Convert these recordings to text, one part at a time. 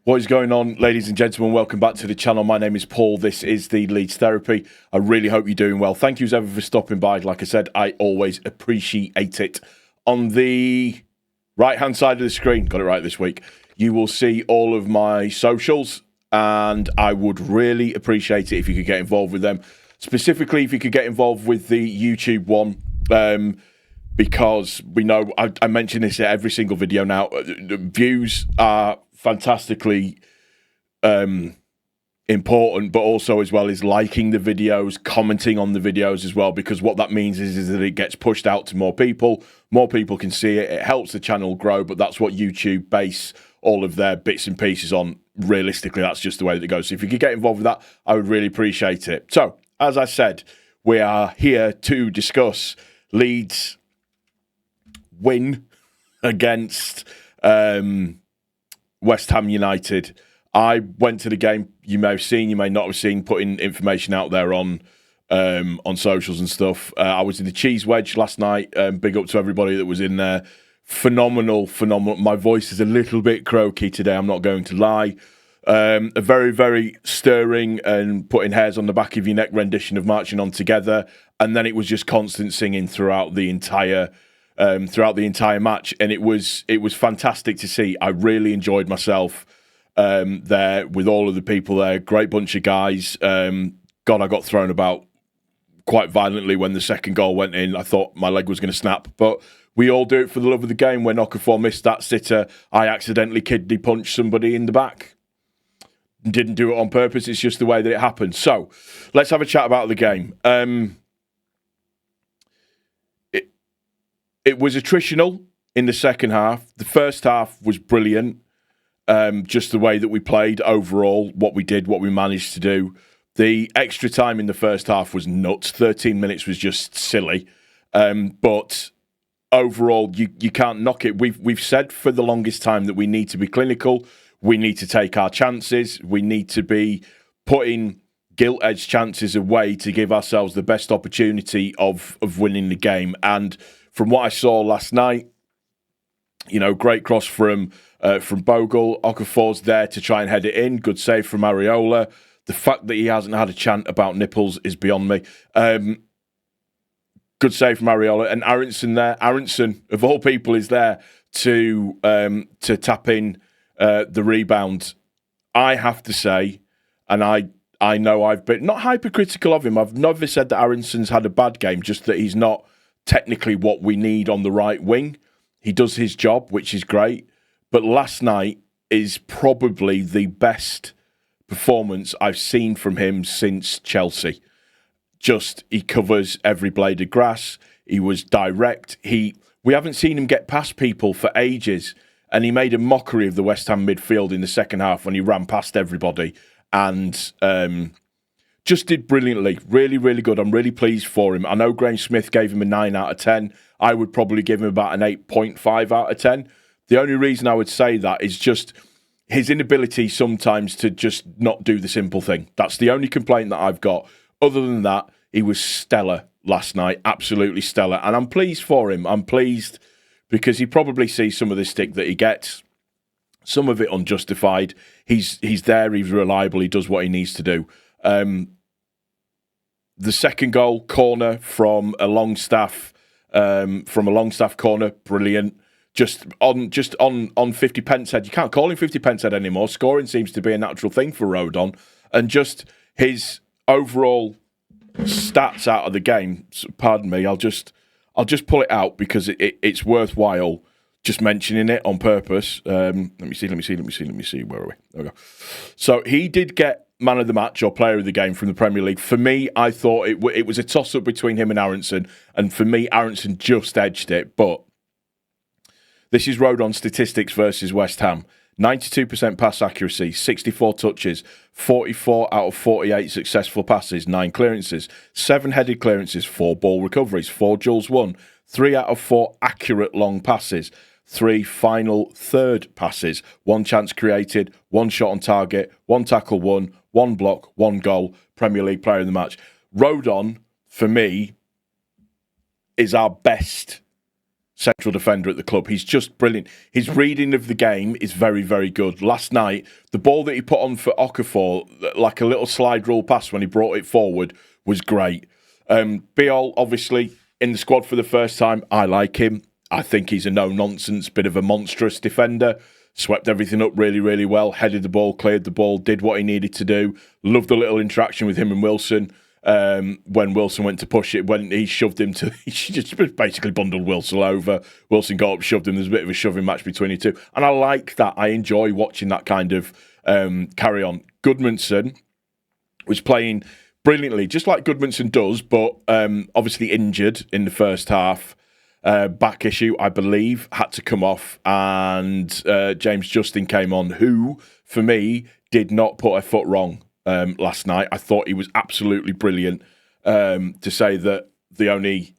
What is going on, ladies and gentlemen? Welcome back to the channel. My name is Paul. This is the Leeds Therapy. I really hope you're doing well. Thank you as ever for stopping by. Like I said, I always appreciate it. On the right-hand side of the screen, got it right this week, you will see all of my socials, and I would really appreciate it if you could get involved with them. Specifically, if you could get involved with the YouTube one, because we know, I mention this at every single video now, views are fantastically important, but also as well as liking the videos, commenting on the videos as well, because what that means is that it gets pushed out to more people can see it, it helps the channel grow, but that's what YouTube base all of their bits and pieces on. Realistically, that's just the way that it goes. So if you could get involved with that, I would really appreciate it. So, as I said, we are here to discuss Leeds' win against West Ham United. I went to the game. You may have seen, you may not have seen, putting information out there on socials and stuff. I was in the Cheese Wedge last night. Big up to everybody that was in there. Phenomenal. My voice is a little bit croaky today, I'm not going to lie. A very, very stirring and putting hairs on the back of your neck rendition of Marching On Together. And then it was just constant singing throughout the entire match. And it was fantastic to see. I really enjoyed myself there with all of the people there. Great bunch of guys. God, I got thrown about quite violently when the second goal went in. I thought my leg was going to snap, but we all do it for the love of the game. When Okafor missed that sitter, I accidentally kidney punched somebody in the back. Didn't do it on purpose. It's just the way that it happened. So let's have a chat about the game. It was attritional in the second half. The first half was brilliant. Just the way that we played overall, what we did, what we managed to do. The extra time in the first half was nuts. 13 minutes was just silly. But overall, you can't knock it. We've said for the longest time that we need to be clinical. We need to take our chances. We need to be putting gilt-edged chances away to give ourselves the best opportunity of winning the game. And from what I saw last night, you know, great cross from Bogle. Okafor's there to try and head it in. Good save from Areola. The fact that he hasn't had a chant about nipples is beyond me. Good save from Areola. And Aronson there. Aronson, of all people, is there to tap in the rebound. I have to say, and I know I've been not hypercritical of him. I've never said that Aronson's had a bad game, just that he's not technically what we need on the right wing. He does his job, which is great. But last night is probably the best performance I've seen from him since Chelsea. Just, he covers every blade of grass. He was direct. We haven't seen him get past people for ages. And he made a mockery of the West Ham midfield in the second half when he ran past everybody and just did brilliantly. Really, really good. I'm really pleased for him. I know Graham Smith gave him a 9 out of 10. I would probably give him about an 8.5 out of 10. The only reason I would say that is just his inability sometimes to just not do the simple thing. That's the only complaint that I've got. Other than that, he was stellar last night. Absolutely stellar. And I'm pleased for him. I'm pleased because he probably sees some of the stick that he gets, some of it unjustified. He's there, he's reliable, he does what he needs to do. The second goal, corner from a Longstaff corner, brilliant. Just on 50 pence head. You can't call him 50 pence head anymore. Scoring seems to be a natural thing for Rodon, and just his overall stats out of the game. Pardon me, I'll just pull it out because it's worthwhile just mentioning it on purpose. Let me see. Where are we? There we go. So he did get man of the match or player of the game from the Premier League. For me, I thought it was a toss-up between him and Aronson. And for me, Aronson just edged it. But this is Rodon statistics versus West Ham. 92% pass accuracy, 64 touches, 44 out of 48 successful passes, 9 clearances, 7 headed clearances, 4 ball recoveries, 4 duels won, 3 out of 4 accurate long passes, 3 final third passes, 1 chance created, 1 shot on target, 1 tackle won, 1 block, 1 goal, Premier League player of the match. Rodon, for me, is our best central defender at the club. He's just brilliant. His reading of the game is very, very good. Last night, the ball that he put on for Okafor, like a little slide rule pass when he brought it forward, was great. Biol, obviously, in the squad for the first time. I like him. I think he's a no-nonsense, bit of a monstrous defender. Swept everything up really, really well. Headed the ball, cleared the ball, did what he needed to do. Loved the little interaction with him and Wilson. When Wilson went to push it, when he shoved him to, he just basically bundled Wilson over. Wilson got up, shoved him. There's a bit of a shoving match between the two. And I like that. I enjoy watching that kind of carry on. Goodmanson was playing brilliantly, just like Goodmanson does, but obviously injured in the first half. Back issue, I believe, had to come off, and James Justin came on, who, for me, did not put a foot wrong last night. I thought he was absolutely brilliant. To say that the only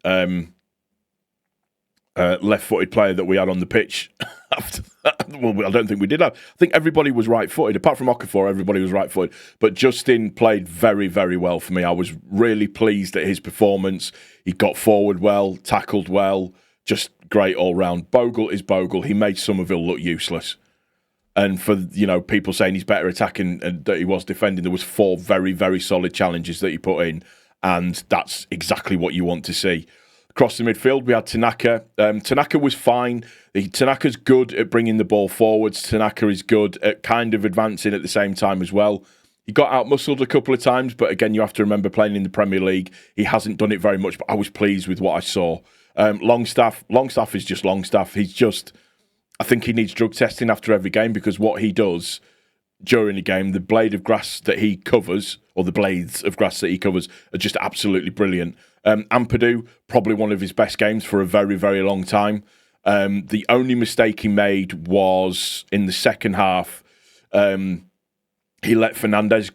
left-footed player that we had on the pitch after that, well, I don't think we did have. I think everybody was right-footed. Apart from Okafor, everybody was right-footed. But Justin played very, very well for me. I was really pleased at his performance. He got forward well, tackled well, just great all round. Bogle is Bogle. He made Somerville look useless. And for, people saying he's better attacking and that he was defending, there was 4 very, very solid challenges that he put in, and that's exactly what you want to see. Across the midfield, we had Tanaka. Tanaka was fine. Tanaka's good at bringing the ball forwards. Tanaka is good at kind of advancing at the same time as well. He got out-muscled a couple of times, but again, you have to remember playing in the Premier League. He hasn't done it very much, but I was pleased with what I saw. Longstaff is just Longstaff. I think he needs drug testing after every game, because what he does during the game, the blade of grass that he covers, or the blades of grass that he covers, are just absolutely brilliant. Ampadu, probably one of his best games for a very, very long time. The only mistake he made was in the second half. He let Fernandez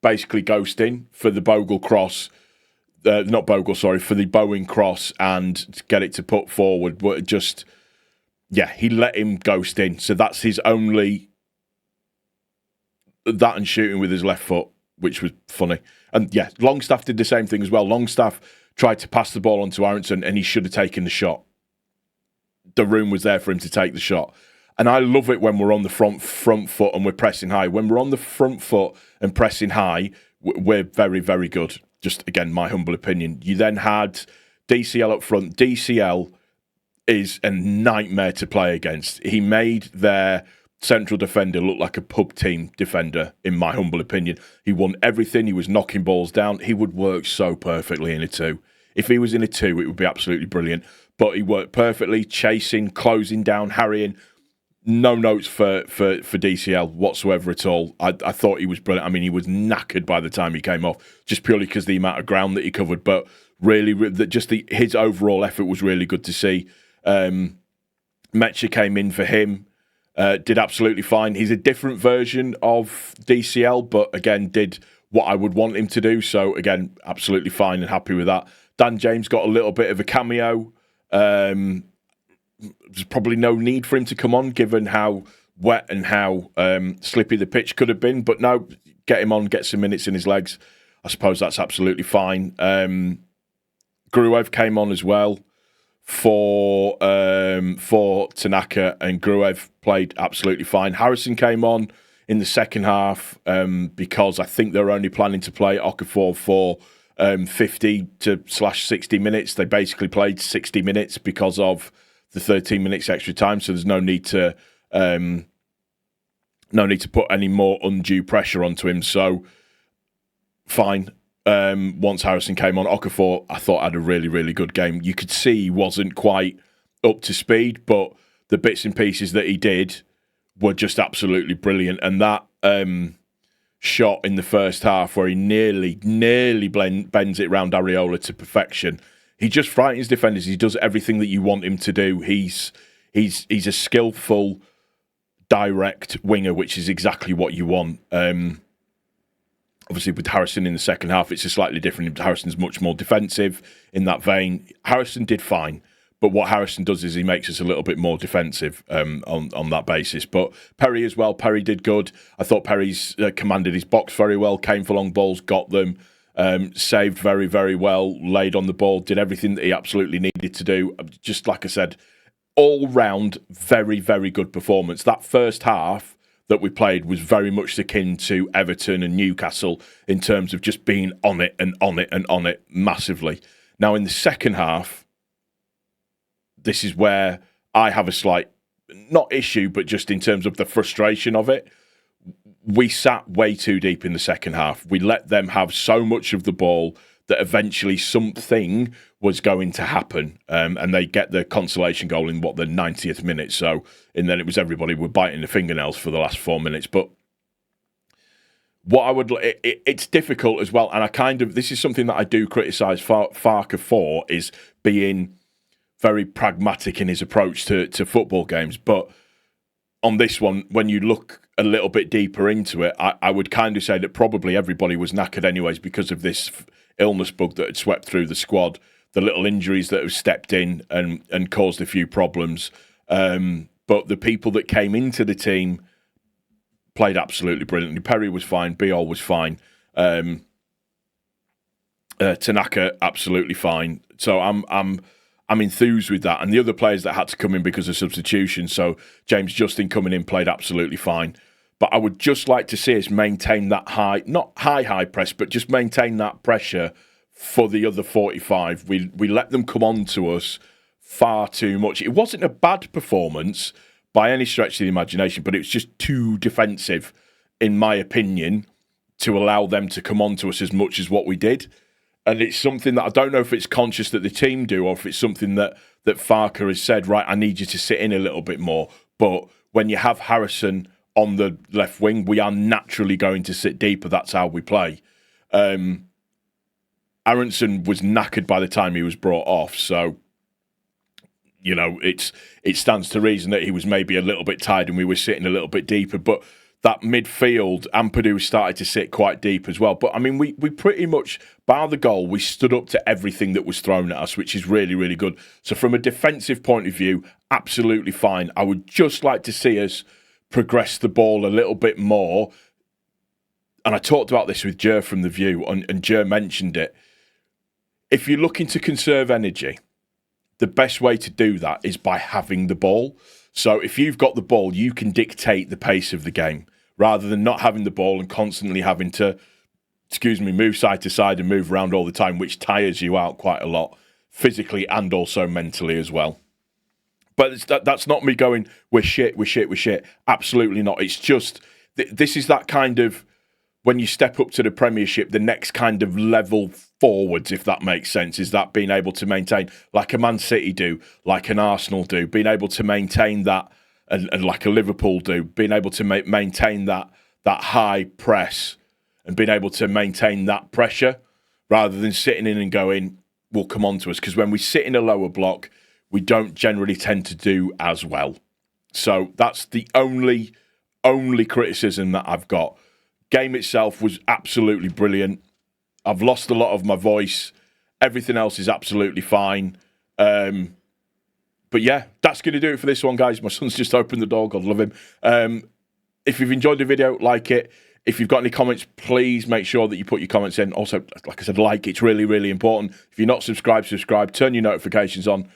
basically ghost in for the Bogle cross. For the Bowen cross, and get it to put forward. But he let him ghost in. So that's his only... That and shooting with his left foot, which was funny. And yeah, Longstaff did the same thing as well. Longstaff tried to pass the ball onto Aronson, and he should have taken the shot. The room was there for him to take the shot. And I love it when we're on the front foot and we're pressing high. When we're on the front foot and pressing high, we're very, very good. Just, again, my humble opinion. You then had DCL up front. DCL is a nightmare to play against. He made their central defender look like a pub team defender, in my humble opinion. He won everything. He was knocking balls down. He would work so perfectly in a 2. If he was in a 2, it would be absolutely brilliant. But he worked perfectly, chasing, closing down, harrying. No notes for DCL whatsoever at all. I thought he was brilliant. I mean, he was knackered by the time he came off, just purely because the amount of ground that he covered. But really, his overall effort was really good to see. Mecha came in for him, did absolutely fine. He's a different version of DCL, but again, did what I would want him to do. So again, absolutely fine and happy with that. Dan James got a little bit of a cameo. There's probably no need for him to come on, given how wet and how slippy the pitch could have been. But no, get him on, get some minutes in his legs. I suppose that's absolutely fine. Gruev came on as well for Tanaka, and Gruev played absolutely fine. Harrison came on in the second half because I think they're only planning to play Okafor for 50 to /60 minutes. They basically played 60 minutes because of the 13 minutes extra time, so there's no need to put any more undue pressure onto him. So fine. Once Harrison came on, Okafor, I thought, had a really, really good game. You could see he wasn't quite up to speed, but the bits and pieces that he did were just absolutely brilliant. And that shot in the first half where he nearly bends it round Areola to perfection. He just frightens defenders. He does everything that you want him to do. He's a skillful, direct winger, which is exactly what you want. Obviously, with Harrison in the second half, it's a slightly different. Harrison's much more defensive in that vein. Harrison did fine, but what Harrison does is he makes us a little bit more defensive on that basis. But Perry as well. Perry did good. I thought Perry's commanded his box very well, came for long balls, got them, saved very, very well, laid on the ball, did everything that he absolutely needed to do. Just like I said, all round, very, very good performance. That first half that we played was very much akin to Everton and Newcastle in terms of just being on it and on it and on it massively. Now, in the second half, this is where I have a slight, not issue, but just in terms of the frustration of it. We sat way too deep in the second half. We let them have so much of the ball that eventually something was going to happen, and they get the consolation goal in, the 90th minute. So, and then it was everybody were biting the fingernails for the last 4 minutes. But what I would, it's difficult as well, and this is something that I do criticise Farke for, is being very pragmatic in his approach to football games. But on this one, when you look a little bit deeper into it, I would kind of say that probably everybody was knackered anyways because of this illness bug that had swept through the squad, the little injuries that have stepped in and caused a few problems. But the people that came into the team played absolutely brilliantly. Perry was fine, Biol was fine, Tanaka absolutely fine. So I'm enthused with that. And the other players that had to come in because of substitution, so James Justin coming in played absolutely fine. But I would just like to see us maintain that not high press, but just maintain that pressure for the other 45. We let them come on to us far too much. It wasn't a bad performance by any stretch of the imagination, but it was just too defensive, in my opinion, to allow them to come on to us as much as what we did. And it's something that I don't know if it's conscious that the team do, or if it's something that Farke has said, right, I need you to sit in a little bit more. But when you have Harrison on the left wing, we are naturally going to sit deeper. That's how we play. Aronson was knackered by the time he was brought off. So, you know, it stands to reason that he was maybe a little bit tired and we were sitting a little bit deeper. But that midfield, Ampadu started to sit quite deep as well. But, I mean, we pretty much, bar the goal, we stood up to everything that was thrown at us, which is really, really good. So from a defensive point of view, absolutely fine. I would just like to see us progress the ball a little bit more. And I talked about this with Jer from The View, and Jer mentioned it. If you're looking to conserve energy, the best way to do that is by having the ball. So if you've got the ball, you can dictate the pace of the game, rather than not having the ball and constantly having to, move side to side and move around all the time, which tires you out quite a lot, physically and also mentally as well. But that's not me going, we're shit. Absolutely not. It's just, this is that kind of, when you step up to the Premiership, the next kind of level forwards, if that makes sense, is that being able to maintain, like a Man City do, like an Arsenal do, being able to maintain that, and like a Liverpool do, being able to maintain that high press and being able to maintain that pressure, rather than sitting in and going, will come on to us. Because when we sit in a lower block, we don't generally tend to do as well. So that's the only criticism that I've got. Game itself was absolutely brilliant. I've lost a lot of my voice. Everything else is absolutely fine. But yeah, that's going to do it for this one, guys. My son's just opened the door. God love him. If you've enjoyed the video, like it. If you've got any comments, please make sure that you put your comments in. Also, like I said, it's really, really important. If you're not subscribed, subscribe. Turn your notifications on.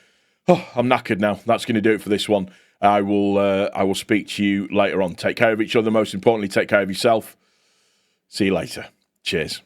Oh, I'm knackered now. That's going to do it for this one. I will speak to you later on. Take care of each other. Most importantly, take care of yourself. See you later. Cheers.